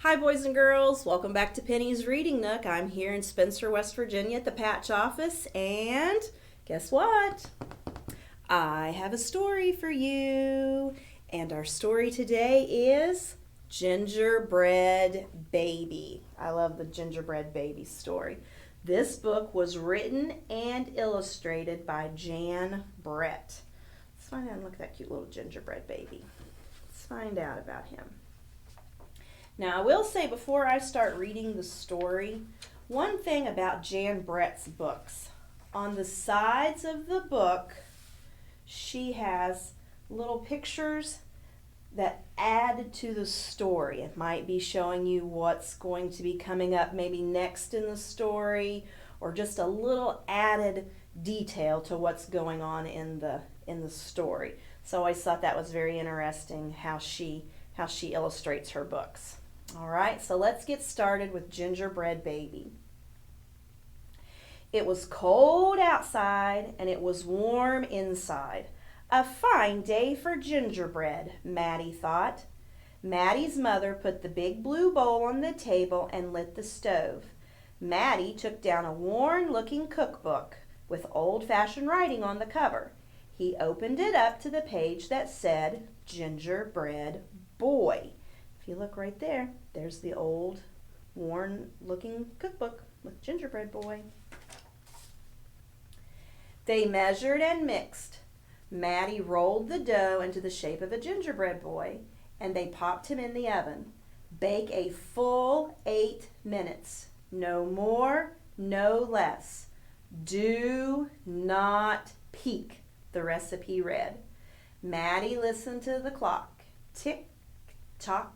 Hi, boys and girls. Welcome back to Penny's Reading Nook. I'm here in Spencer, West Virginia at the Patch office, and guess what? I have a story for you. And our story today is Gingerbread Baby. I love the Gingerbread Baby story. This book was written and illustrated by Jan Brett. Let's find out and look at that cute little gingerbread baby. Let's find out about him. Now, I will say before I start reading the story, one thing about Jan Brett's books. On the sides of the book, she has little pictures that add to the story. It might be showing you what's going to be coming up maybe next in the story, or just a little added detail to what's going on in the story. So I always thought that was very interesting how she illustrates her books. All right, so let's get started with Gingerbread Baby. It was cold outside and it was warm inside. A fine day for gingerbread, Maddie thought. Maddie's mother put the big blue bowl on the table and lit the stove. Maddie took down a worn-looking cookbook with old-fashioned writing on the cover. He opened it up to the page that said Gingerbread Boy. If you look right there, there's the old, worn-looking cookbook with Gingerbread Boy. They measured and mixed. Maddie rolled the dough into the shape of a gingerbread boy, and they popped him in the oven. Bake a full 8 minutes. No more, no less. Do not peek, the recipe read. Maddie listened to the clock. Tick, tock,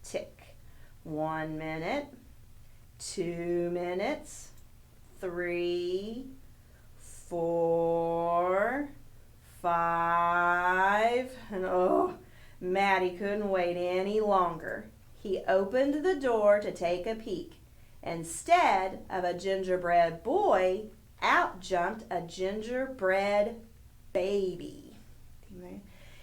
tick. 1 minute, 2 minutes, 3, 4, 5, and Maddie couldn't wait any longer. He opened the door to take a peek. Instead of a gingerbread boy, out jumped a gingerbread baby.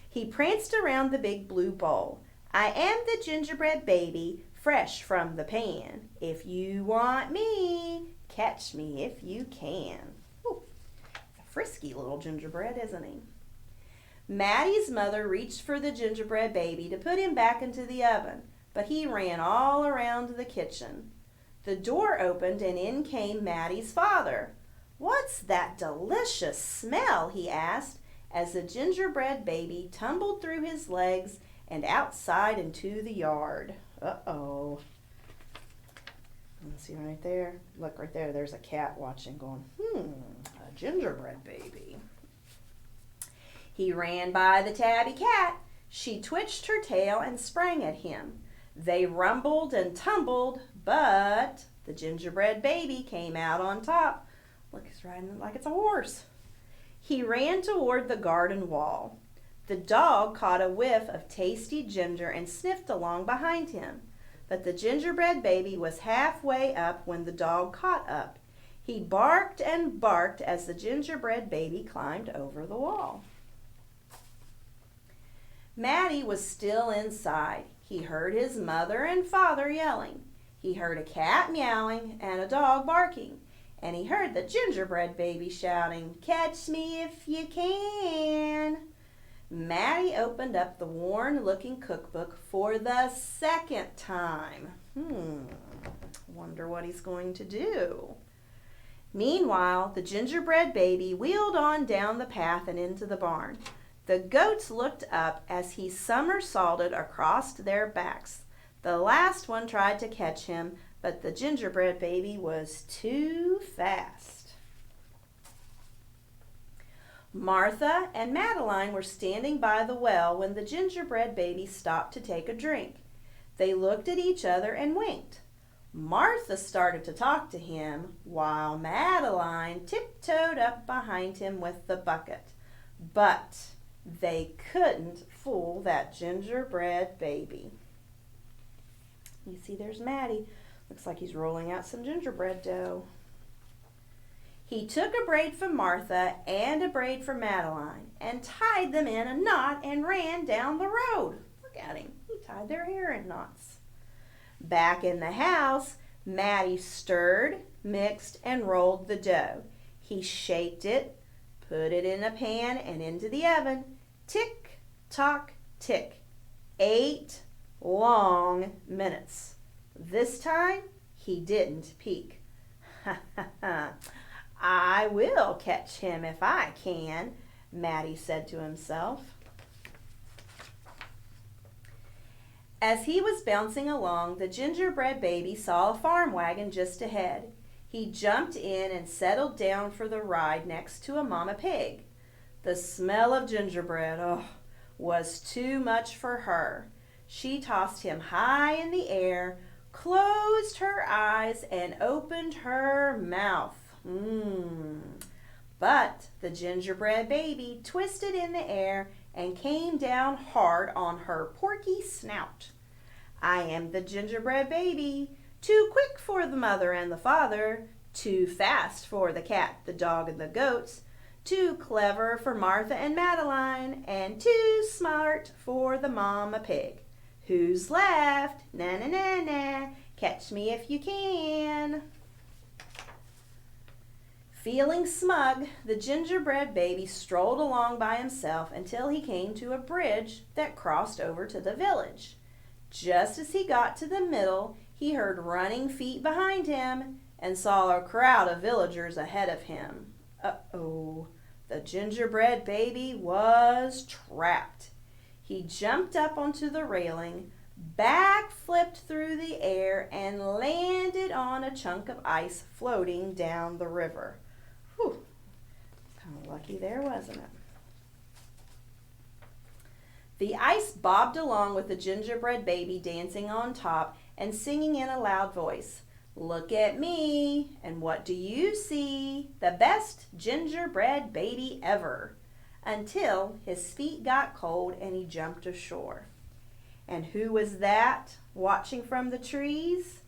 He pranced around the big blue bowl. I am the gingerbread baby, fresh from the pan. If you want me, catch me if you can. Ooh, a frisky little gingerbread, isn't he? Maddie's mother reached for the gingerbread baby to put him back into the oven, but he ran all around the kitchen. The door opened and in came Maddie's father. What's that delicious smell? He asked as the gingerbread baby tumbled through his legs and outside into the yard. Uh-oh. See right there? Look right there. There's a cat watching going, a gingerbread baby. He ran by the tabby cat. She twitched her tail and sprang at him. They rumbled and tumbled, but the gingerbread baby came out on top. Look, he's riding like it's a horse. He ran toward the garden wall. The dog caught a whiff of tasty ginger and sniffed along behind him. But the gingerbread baby was halfway up when the dog caught up. He barked and barked as the gingerbread baby climbed over the wall. Maddie was still inside. He heard his mother and father yelling. He heard a cat meowing and a dog barking. And he heard the gingerbread baby shouting, "Catch me if you can." Maddie opened up the worn-looking cookbook for the second time. Wonder what he's going to do. Meanwhile, the gingerbread baby wheeled on down the path and into the barn. The goats looked up as he somersaulted across their backs. The last one tried to catch him, but the gingerbread baby was too fast. Martha and Madeline were standing by the well when the gingerbread baby stopped to take a drink. They looked at each other and winked. Martha started to talk to him while Madeline tiptoed up behind him with the bucket. But they couldn't fool that gingerbread baby. You see, there's Maddie. Looks like he's rolling out some gingerbread dough. He took a braid from Martha and a braid from Madeline and tied them in a knot and ran down the road. Look at him. He tied their hair in knots. Back in the house, Matty stirred, mixed, and rolled the dough. He shaped it, put it in a pan and into the oven. Tick, tock, tick. 8 long minutes. This time, he didn't peek. Ha ha ha. I will catch him if I can, Matty said to himself. As he was bouncing along, the gingerbread baby saw a farm wagon just ahead. He jumped in and settled down for the ride next to a mama pig. The smell of gingerbread, was too much for her. She tossed him high in the air, closed her eyes, and opened her mouth. But the gingerbread baby twisted in the air and came down hard on her porky snout. I am the gingerbread baby, too quick for the mother and the father, too fast for the cat, the dog, and the goats, too clever for Martha and Madeline, and too smart for the mama pig. Who's left? Na na na na, catch me if you can. Feeling smug, the gingerbread baby strolled along by himself until he came to a bridge that crossed over to the village. Just as he got to the middle, he heard running feet behind him and saw a crowd of villagers ahead of him. Uh-oh, the gingerbread baby was trapped. He jumped up onto the railing, backflipped through the air, and landed on a chunk of ice floating down the river. Whew, kind of lucky there, wasn't it? The ice bobbed along with the gingerbread baby dancing on top and singing in a loud voice. Look at me, and what do you see? The best gingerbread baby ever. Until his feet got cold and he jumped ashore. And who was that watching from the trees?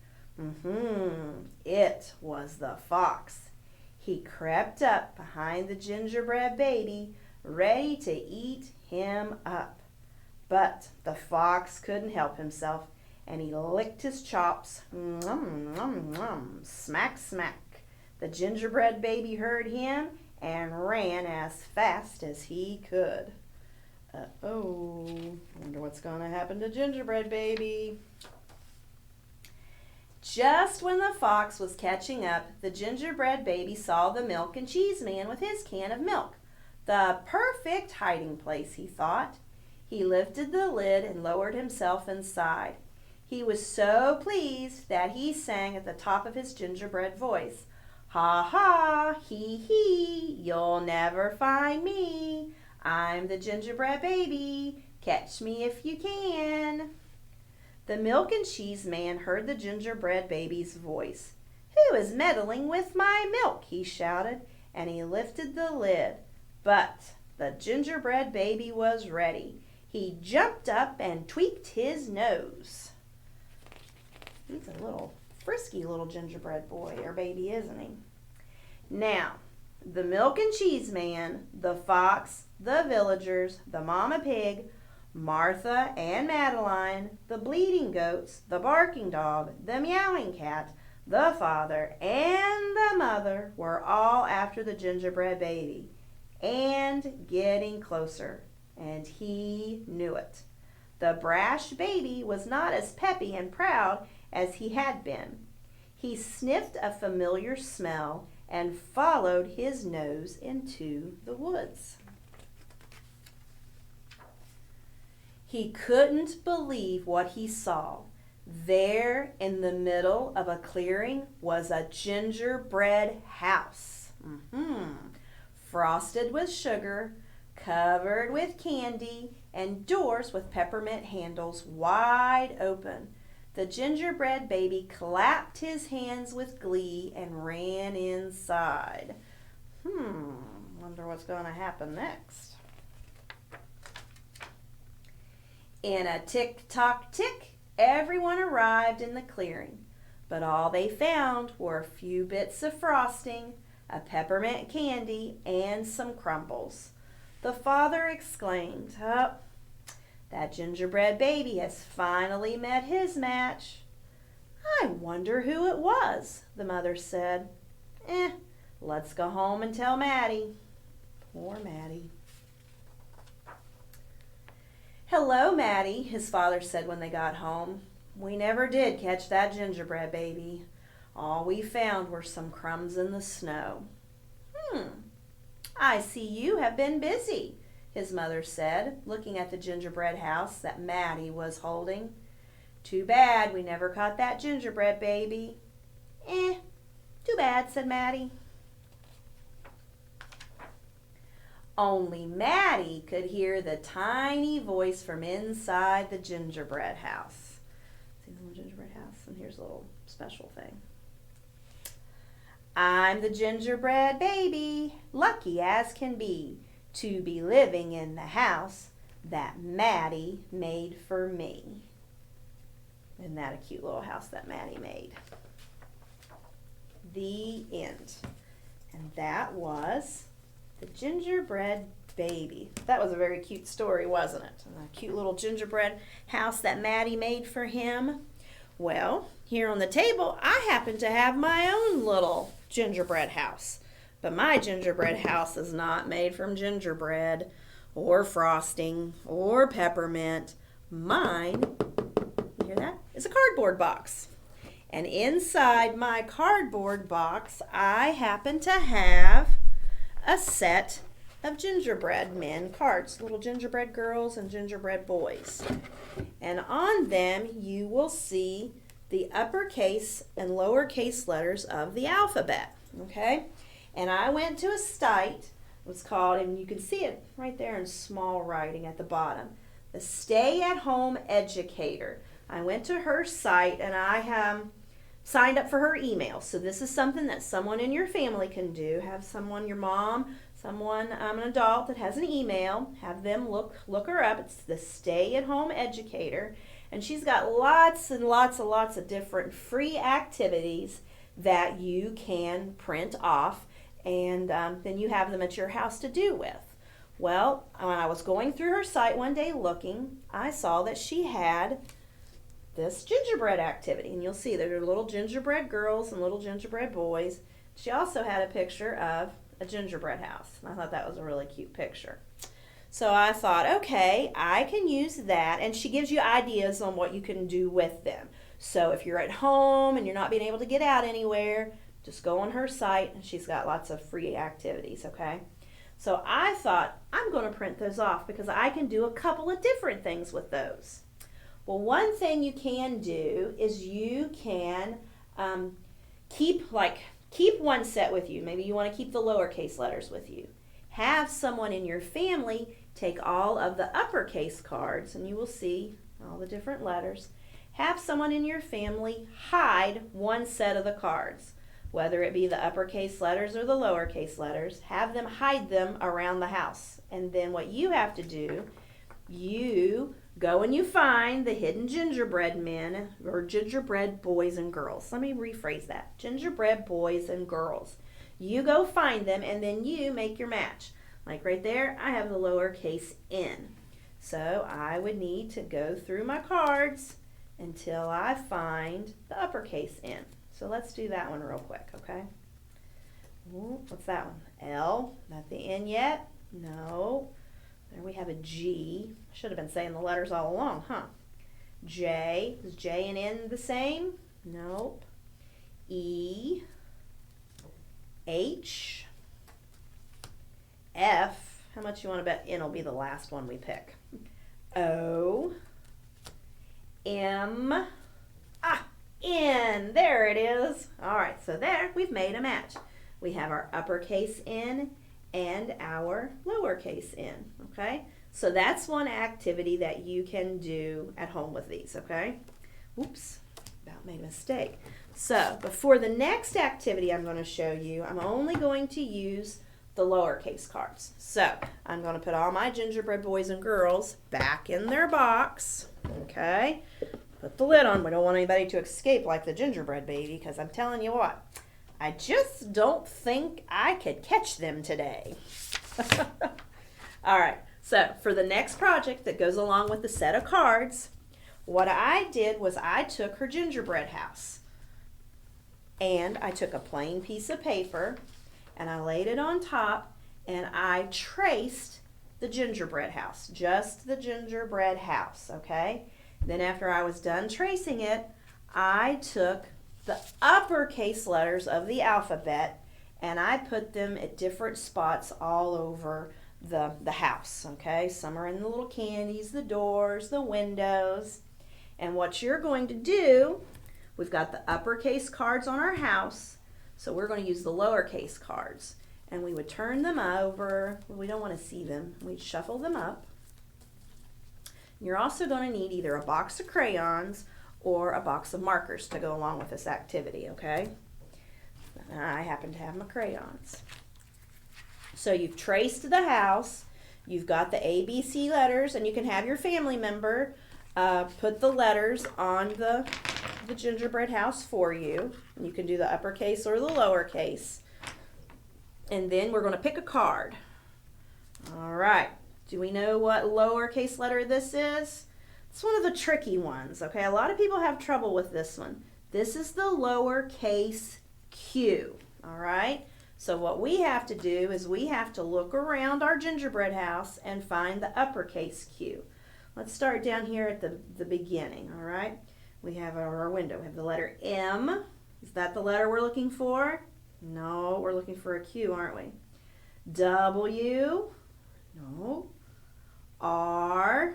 It was the fox. He crept up behind the gingerbread baby, ready to eat him up. But the fox couldn't help himself, and he licked his chops. Smack, smack. The gingerbread baby heard him and ran as fast as he could. Wonder what's going to happen to gingerbread baby. Just when the fox was catching up, the gingerbread baby saw the milk and cheese man with his can of milk. The perfect hiding place, he thought. He lifted the lid and lowered himself inside. He was so pleased that he sang at the top of his gingerbread voice. Ha ha, hee hee, you'll never find me. I'm the gingerbread baby, catch me if you can. The milk and cheese man heard the gingerbread baby's voice. Who is meddling with my milk? He shouted, and he lifted the lid. But the gingerbread baby was ready. He jumped up and tweaked his nose. He's a little frisky little gingerbread boy or baby, isn't he? Now, the milk and cheese man, the fox, the villagers, the mama pig, Martha and Madeline, the bleating goats, the barking dog, the meowing cat, the father, and the mother were all after the gingerbread baby and getting closer, and he knew it. The brash baby was not as peppy and proud as he had been. He sniffed a familiar smell and followed his nose into the woods. He couldn't believe what he saw. There in the middle of a clearing was a gingerbread house. Frosted with sugar, covered with candy, and doors with peppermint handles wide open. The gingerbread baby clapped his hands with glee and ran inside. Wonder what's going to happen next. In a tick-tock-tick, everyone arrived in the clearing, but all they found were a few bits of frosting, a peppermint candy, and some crumbles. The father exclaimed, "Oh, that gingerbread baby has finally met his match." I wonder who it was, the mother said. Let's go home and tell Maddie. Poor Maddie. Hello, Maddie, his father said when they got home. We never did catch that gingerbread baby. All we found were some crumbs in the snow. I see you have been busy, his mother said, looking at the gingerbread house that Maddie was holding. Too bad we never caught that gingerbread baby. Too bad, said Maddie. Only Maddie could hear the tiny voice from inside the gingerbread house. See the little gingerbread house? And here's a little special thing. I'm the gingerbread baby, lucky as can be, to be living in the house that Maddie made for me. Isn't that a cute little house that Maddie made? The end. And that was the gingerbread baby. That was a very cute story, wasn't it? A cute little gingerbread house that Maddie made for him. Well, here on the table, I happen to have my own little gingerbread house. But my gingerbread house is not made from gingerbread or frosting or peppermint. Mine, you hear that? It's a cardboard box. And inside my cardboard box, I happen to have a set of gingerbread men cards, little gingerbread girls and gingerbread boys. And on them you will see the uppercase and lowercase letters of the alphabet, okay? And I went to a site, it was called, and you can see it right there in small writing at the bottom, the Stay at Home Educator. I went to her site and I have signed up for her email. So this is something that someone in your family can do. Have someone, your mom, someone, an adult that has an email, have them look her up. It's the Stay at Home Educator. And she's got lots and lots of different free activities that you can print off, and then you have them at your house to do with. Well, when I was going through her site one day looking, I saw that she had this gingerbread activity, and you'll see there are little gingerbread girls and little gingerbread boys. She also had a picture of a gingerbread house, and I thought that was a really cute picture. So I thought, okay, I can use that, and she gives you ideas on what you can do with them. So if you're at home and you're not being able to get out anywhere, just go on her site, and she's got lots of free activities, okay? So I thought, I'm going to print those off because I can do a couple of different things with those. Well, one thing you can do is you can keep one set with you. Maybe you want to keep the lowercase letters with you. Have someone in your family take all of the uppercase cards, and you will see all the different letters. Have someone in your family hide one set of the cards, whether it be the uppercase letters or the lowercase letters. Have them hide them around the house. And then what you have to do, you go and you find the hidden gingerbread men or gingerbread boys and girls. Let me rephrase that. Gingerbread boys and girls. You go find them, and then you make your match. Like right there, I have the lowercase n. So I would need to go through my cards until I find the uppercase n. So let's do that one real quick, okay? Ooh, what's that one? L. Not the N yet? No. There we have a G. I should have been saying the letters all along, huh? J. Is J and N the same? Nope. E. H. F. How much you want to bet N will be the last one we pick? O. M. N. There it is. All right, so there we've made a match. We have our uppercase N and our lowercase n, okay? So that's one activity that you can do at home with these, okay? Oops, about made a mistake. So before the next activity I'm going to show you, I'm only going to use the lowercase cards. So I'm going to put all my gingerbread boys and girls back in their box, okay? Put the lid on. We don't want anybody to escape like the gingerbread baby, because I'm telling you what, I just don't think I could catch them today. All right, so for the next project that goes along with the set of cards, what I did was I took her gingerbread house and I took a plain piece of paper and I laid it on top and I traced the gingerbread house, just the gingerbread house, okay? Then after I was done tracing it, I took the uppercase letters of the alphabet and I put them at different spots all over the house, okay? Some are in the little candies, the doors, the windows. And what you're going to do, we've got the uppercase cards on our house, so we're going to use the lowercase cards. And we would turn them over. We don't want to see them. We'd shuffle them up. You're also going to need either a box of crayons or a box of markers to go along with this activity, okay? I happen to have my crayons. So you've traced the house. You've got the ABC letters, and you can have your family member put the letters on the gingerbread house for you. And you can do the uppercase or the lowercase. And then we're going to pick a card. All right. Do we know what lowercase letter this is? It's one of the tricky ones, okay? A lot of people have trouble with this one. This is the lowercase Q, all right? So what we have to do is we have to look around our gingerbread house and find the uppercase Q. Let's start down here at the beginning, all right? We have our window. We have the letter M. Is that the letter we're looking for? No, we're looking for a Q, aren't we? W. No. R.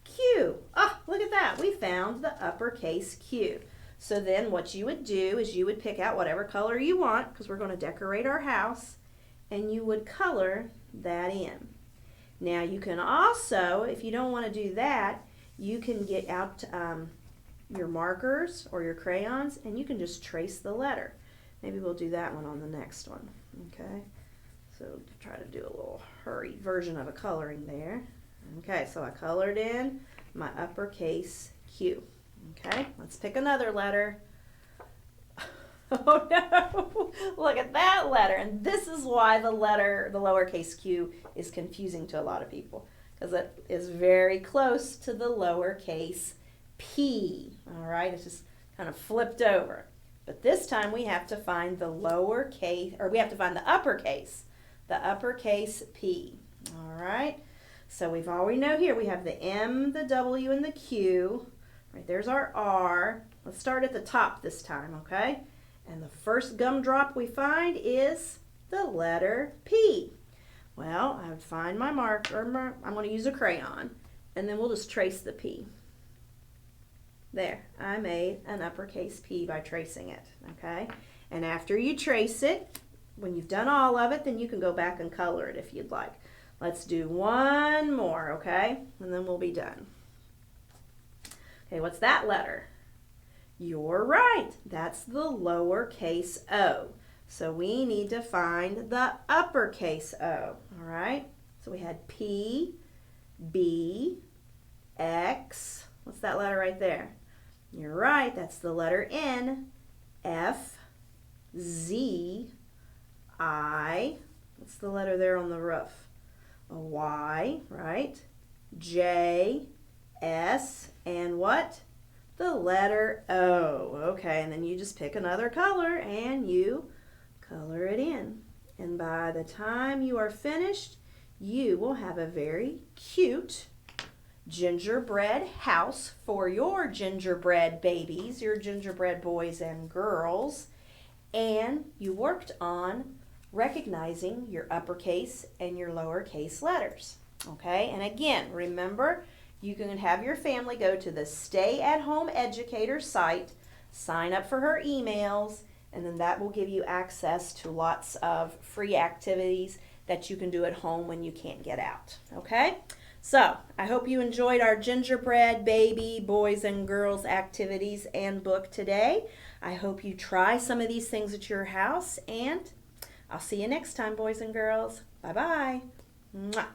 Q. Ah, look at that. We found the uppercase Q. So then what you would do is you would pick out whatever color you want, because we're going to decorate our house, and you would color that in. Now you can also, if you don't want to do that, you can get out your markers or your crayons and you can just trace the letter. Maybe we'll do that one on the next one. Okay, so try to do a little hurried version of a coloring there. Okay, so I colored in my uppercase Q. Okay, let's pick another letter. Oh no, look at that letter. And this is why the lowercase q is confusing to a lot of people, because it is very close to the lowercase p. All right, it's just kind of flipped over. But this time we have to find the lowercase, or we have to find the uppercase P. All right, so we know here we have the M, the W, and the Q. Right, there's our R. Let's start at the top this time, okay? And the first gumdrop we find is the letter P. Well, I would find my marker. I'm going to use a crayon, and then we'll just trace the P. There, I made an uppercase P by tracing it, okay? And after you trace it, when you've done all of it, then you can go back and color it if you'd like. Let's do one more, okay? And then we'll be done. Okay, what's that letter? You're right. That's the lowercase o. So we need to find the uppercase O, all right? So we had P, B, X. What's that letter right there? You're right. That's the letter N, F, Z, I. What's the letter there on the roof? A Y, right? J, S, and what? The letter O. Okay, and then you just pick another color and you color it in. And by the time you are finished, you will have a very cute gingerbread house for your gingerbread babies, your gingerbread boys and girls. And you worked on recognizing your uppercase and your lowercase letters. Okay, and again, remember, you can have your family go to the Stay at Home Educator site, sign up for her emails, and then that will give you access to lots of free activities that you can do at home when you can't get out. Okay? So, I hope you enjoyed our gingerbread baby boys and girls activities and book today. I hope you try some of these things at your house, and I'll see you next time, boys and girls. Bye-bye. Mwah.